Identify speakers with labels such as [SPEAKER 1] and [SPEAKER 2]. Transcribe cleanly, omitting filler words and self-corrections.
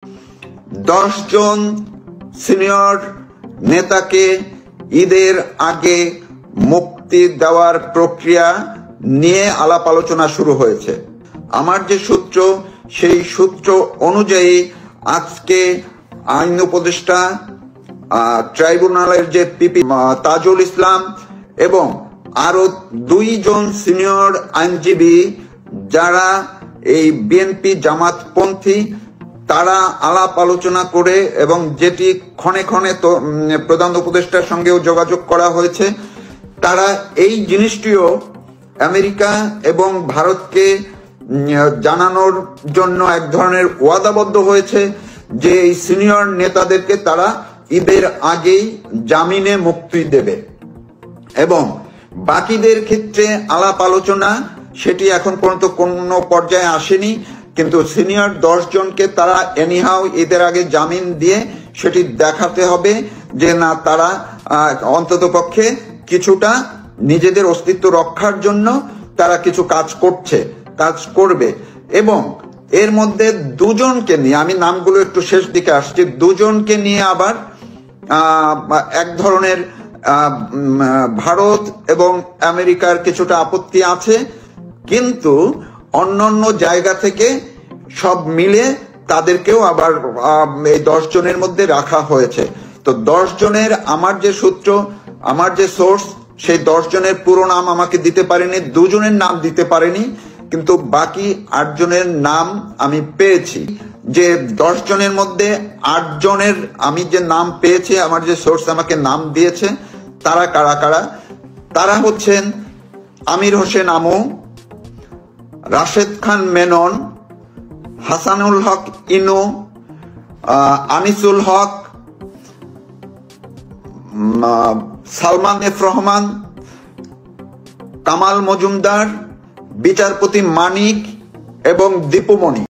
[SPEAKER 1] 10 জন senior নেতাকে ঈদের আগে মুক্তি দেওয়ার প্রক্রিয়া নিয়ে আলাপ আলোচনা শুরু হয়েছে। আমার যে সূত্র, সেই সূত্র অনুযায়ী আজকে আইন উপদেষ্টা, ট্রাইব্যুনালের যে পিপি তাজুল ইসলাম এবং আরো 2 জন সিনিয়র আইনজীবী যারা এই বিএনপি জামাতপন্থী, তারা আলাপ আলোচনা করে এবং যেটি ক্ষণে ক্ষণে তো প্রধান উপদেষ্টার সঙ্গেও যোগাযোগ করা হয়েছে, তারা এই জিনিসটিও আমেরিকা এবং ভারতকে জানানোর জন্য এক ধরনের ওয়াদাবদ্ধ হয়েছে যে এই সিনিয়র নেতাদেরকে তারা ঈদের আগেই জামিনে মুক্তি দেবে। এবং বাকিদের ক্ষেত্রে আলাপ আলোচনা সেটি এখন পর্যন্ত কোনো পর্যায়ে আসেনি, কিন্তু সিনিয়র 10 জনকে তারা এনিহাও ঈদের আগে জামিন দিয়ে সেটি দেখাতে হবে যে না, তারা অন্ততপক্ষে কিছুটা নিজেদের অস্তিত্ব রক্ষার জন্য তারা কিছু কাজ করবে। এবং এর মধ্যে 2 জনকে নিয়ে, আমি নামগুলো একটু শেষ দিকে আসছি, 2 জনকে নিয়ে আবার এক ধরনের ভারত এবং আমেরিকার কিছুটা আপত্তি আছে, কিন্তু অন্যান্য জায়গা থেকে সব মিলে তাদেরকেও আবার এই 10 জনের মধ্যে রাখা হয়েছে। তো 10 জনের আমার যে সূত্র, আমার যে সোর্স, সেই 10 জনের পুরো নাম আমাকে দিতে পারেনি, 2 জনের নাম দিতে পারেনি, কিন্তু বাকি 8 জনের নাম আমি পেয়েছি। যে 10 জনের মধ্যে 8 জনের আমি যে নাম পেয়েছি, আমার যে সোর্স আমাকে নাম দিয়েছে, তারা কারা কারা? তারা হচ্ছেন আমির হোসেন আমু, রাশেদ খান মেনন, হাসানুল হক ইনু, আনিসুল হক, সালমান এফ রহমান, কামাল মজুমদার, বিচারপতি মানিক এবং দীপুমণি।